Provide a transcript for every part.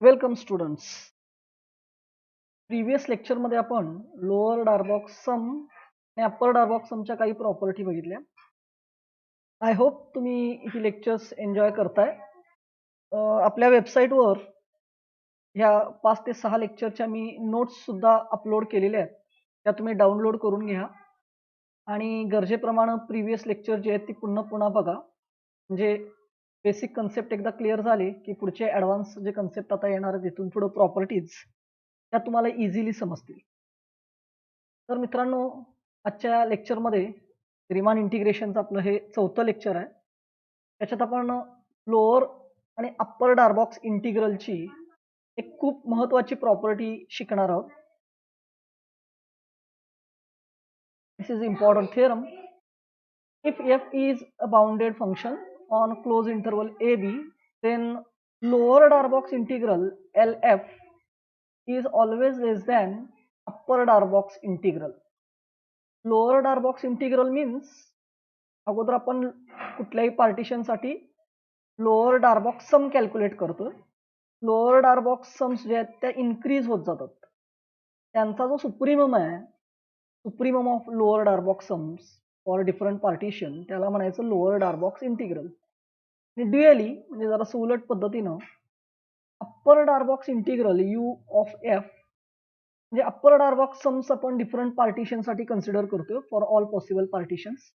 Welcome students. Previous लेक्चरमध्ये आपण lower Darboux सम आणि अप्पर डार्बॉक्स समच्या काही प्रॉपर्टी बघितल्या. आय होप तुम्ही ही लेक्चर्स एन्जॉय करताय. आपल्या वेबसाईटवर ह्या 5 ते 6 लेक्चरच्या मी नोट्स सुद्धा अपलोड केलेल्या आहेत. त्या तुम्ही डाउनलोड करून घ्या आणि गरजेप्रमाणे प्रिव्हियस लेक्चर जे आहेत ती पुन्हा बघा. म्हणजे बेसिक कन्सेप्ट एकदा क्लिअर झाले की पुढचे ॲडव्हान्स जे कन्सेप्ट आता येणार आहेत तिथून पुढे प्रॉपर्टीज त्या तुम्हाला इझिली समजतील. तर मित्रांनो, आजच्या लेक्चरमध्ये रिमान इंटिग्रेशनचं आपलं हे 4थं लेक्चर आहे. त्याच्यात आपण लोअर आणि अप्पर डार्बॉक्स इंटिग्रलची एक खूप महत्त्वाची प्रॉपर्टी शिकणार आहोत. This is important theorem. If f is a bounded function on closed interval ab, then lower Darboux integral LF is always less than upper Darboux integral. Lower Darboux integral means अगोदर आपण कुठल्याही पार्टिशनसाठी lower Darboux सम calculate करतो. Lower Darboux sums जे आहेत त्या increase होत जातात. त्यांचा जो सुप्रीमम आहे, supremum of lower Darboux sums for different partition, त्याला म्हणायचं लोअर डार्बॉक्स इंटिग्रल. आणि ड्युअली म्हणजे जरा उलट पद्धतीनं upper Darboux integral U of F म्हणजे अप्पर डार्बॉक्स सम्स आपण डिफरंट पार्टिशनसाठी कन्सिडर करतो for all possible partitions.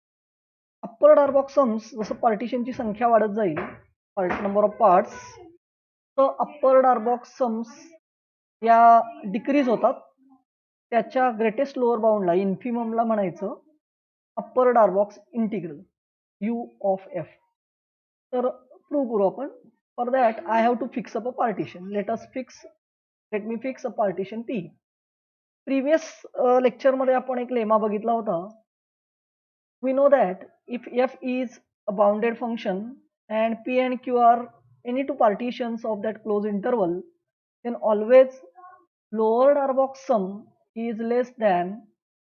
Upper Darboux sums जसं पार्टिशनची संख्या वाढत जाईल, नंबर ऑफ पार्ट्स, तर अप्पर डार्बॉक्स सम्स या डिक्रीज होतात. त्याच्या ग्रेटेस्ट लोअर बाउंडला, इन्फिममला म्हणायचं upper Darboux integral U of F. तर प्रूव्ह करू आपण. For that I have to fix up a partition. Let me fix a partition P. Previous लेक्चरमध्ये आपण एक लेमा बघितला होता. We know that if f is a bounded function and p and q are any two partitions of that closed interval, then always lower Darboux sum is less than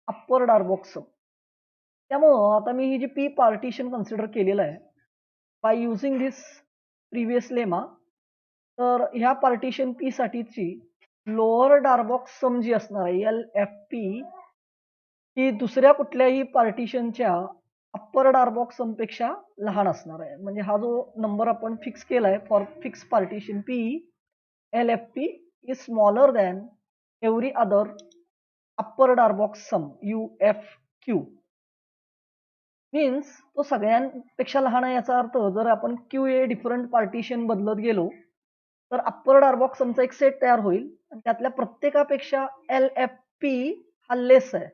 upper Darboux sum. त्यामुळं आता मी ही जी p partition consider केलेलं आहे by using this previous lemma, तर ह्या partition p साठीची lower Darboux सम जी असणार आहे LFP ही दुसऱ्या कुठल्याही पार्टिशनच्या अप्पर डार्बॉक्स समपेक्षा लहान असणार आहे. म्हणजे हा जो नंबर आपण फिक्स केलाय for fix partition P, LFP is smaller than every other upper Darboux sum UFQ. Means तो सगळ्यांपेक्षा लहान आहे. याचा अर्थ जर आपण QA डिफरंट पार्टिशन बदलत गेलो तर अप्पर डार्बॉक्स समचा एक सेट तयार होईल आणि त्यातल्या प्रत्येकापेक्षा LFP हा लेस आहे,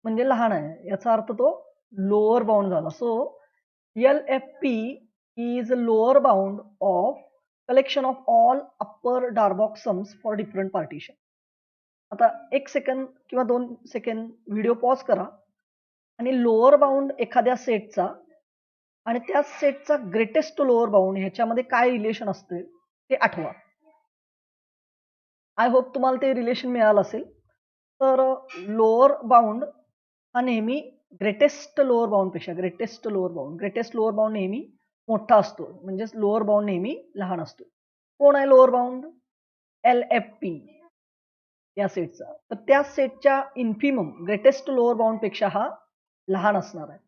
म्हणजे लहान आहे. याचा अर्थ तो लोअर बाउंड झाला. So LFP is lower bound of collection of all upper Darboux sums for different partition. आता 1 सेकंद किंवा 2 सेकंद व्हिडिओ पॉज करा आणि लोअर बाउंड एखाद्या सेटचा आणि त्या सेटचा ग्रेटेस्ट लोअर बाउंड ह्याच्यामध्ये काय रिलेशन असते ते आठवा. आय होप तुम्हाला ते रिलेशन मिळालं असेल. तर लोअर बाउंड हा नेहमी ग्रेटेस्ट लोअर बाउंड नेहमी मोठा असतो, म्हणजे लोअर बाउंड नेहमी लहान असतो. कोण आहे लोअर बाउंड? LFP या सेटचा. तर त्या सेटच्या इन्फिमम ग्रेटेस्ट लोअर बाउंड पेक्षा हा लहान असणार आहे.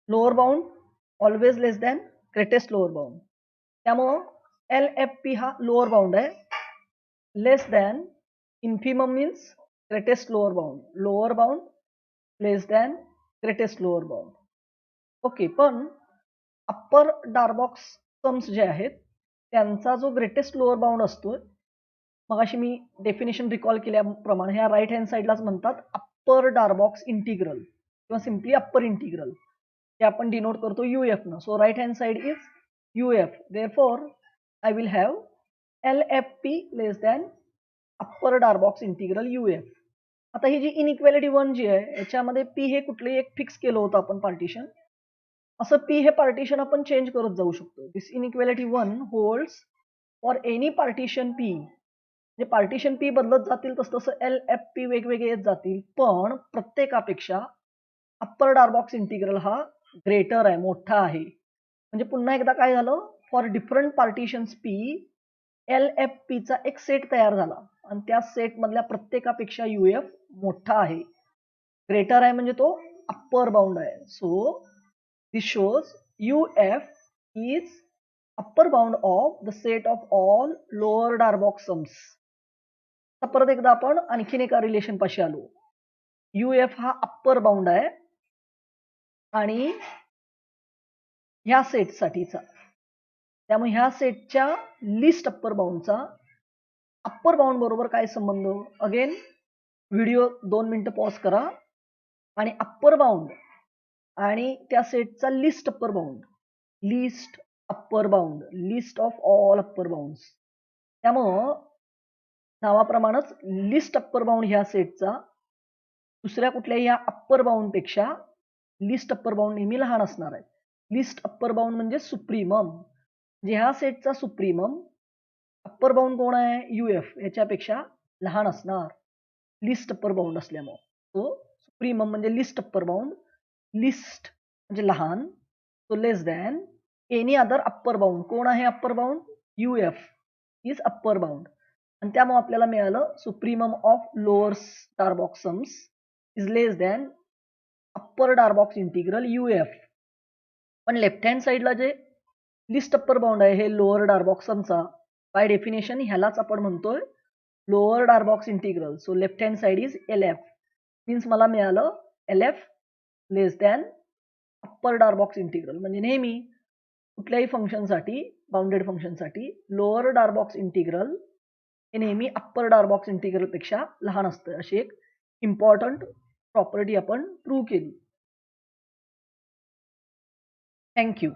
Lower bound always less than greatest lower bound. त्यामुळं LFP हा लोअर बाउंड आहे. Less than infimum means greatest lower bound. Lower bound less than greatest lower bound. Okay. पण अप्पर डार्बॉक्स सम्स जे आहेत त्यांचा जो ग्रेटेस्ट लोअर बाउंड असतो, मगाशी मी डेफिनेशन रिकॉल केल्याप्रमाणे ह्या राईट हँड साईडलाच म्हणतात अप्पर डार्बॉक्स इंटिग्रल किंवा सिम्पली अप्पर इंटिग्रल. ते आपण डिनोट करतो UF न. So right hand side is UF. Therefore I will have LFP less than upper Darboux integral UF. आता ही जी इनइक्वॅलिटी 1 जी आहे याच्यामध्ये P हे कुठलंही एक फिक्स केलं होतं आपण पार्टिशन. असं P हे पार्टिशन आपण चेंज करत जाऊ शकतो. This inequality 1 holds for any partition P. म्हणजे पार्टिशन P बदलत जातील तसं LFP वेगवेगळे येत जातील, पण प्रत्येकापेक्षा अप्पर डार्बॉक्स इंटिग्रल हा ग्रेटर आहे, मोठा आहे. म्हणजे पुन्हा एकदा काय झालं, for different partitions P LFP चा एक सेट तयार झाला आणि त्या सेट मधल्या प्रत्येकापेक्षा UF मोठा आहे. ग्रेटर आहे म्हणजे तो अप्पर बाउंड आहे. So this shows UF is upper bound of the set of all lower Darboux sums. आता परत एकदा आपण आणखीन एका रिलेशन पाशी आलो. UF हा अप्पर बाउंड आहे आणि ह्या सेट साठीचा, त्यामुळे ह्या सेटच्या लिस्ट अप्पर बाउंडचा अप्पर बाउंड बरोबर काय संबंध. अगेन व्हिडिओ 2 मिनिटं पॉज करा आणि अप्पर बाउंड आणि त्या सेटचा list upper bound, list upper bound, list of all upper bounds. त्यामुळं नावाप्रमाणेच लिस्ट अप्पर बाउंड ह्या सेटचा दुसऱ्या कुठल्याही ह्या अप्पर बाउंड पेक्षा लिस्ट अप्पर बाउंड नेहमी लहान असणार आहे. लिस्ट अप्पर बाउंड म्हणजे सुप्रीमम, म्हणजे ह्या सेटचा सुप्रीमम अप्पर बाउंड कोण आहे UF याच्यापेक्षा लहान असणार लिस्ट अप्पर बाउंड असल्यामुळे. सो सुप्रीमम म्हणजे लिस्ट अप्पर बाउंड, लिस्ट म्हणजे लहान, so less than any other upper bound. कोण आहे upper bound UF is upper bound आणि त्यामुळे आपल्याला मिळालं supremum of lower Darboux sums is less than upper Darboux integral UF. पण लेफ्ट हँड साईडला जे लिस्ट अप्पर बाउंड आहे हे लोअर Darboux समचा बाय डेफिनेशन ह्यालाच आपण म्हणतोय lower Darboux integral. So left hand side is LF means मला मिळालं LF लेस दॅन अप्पर Darboux इंटिग्रल. म्हणजे नेहमी कुठल्याही फंक्शनसाठी बाउंडेड फंक्शनसाठी लोअर Darboux इंटिग्रल हे नेहमी अप्पर Darboux इंटिग्रल पेक्षा लहान असतं. अशी एक इम्पॉर्टंट प्रॉपर्टी आपण प्रूव्ह केली. थँक्यू.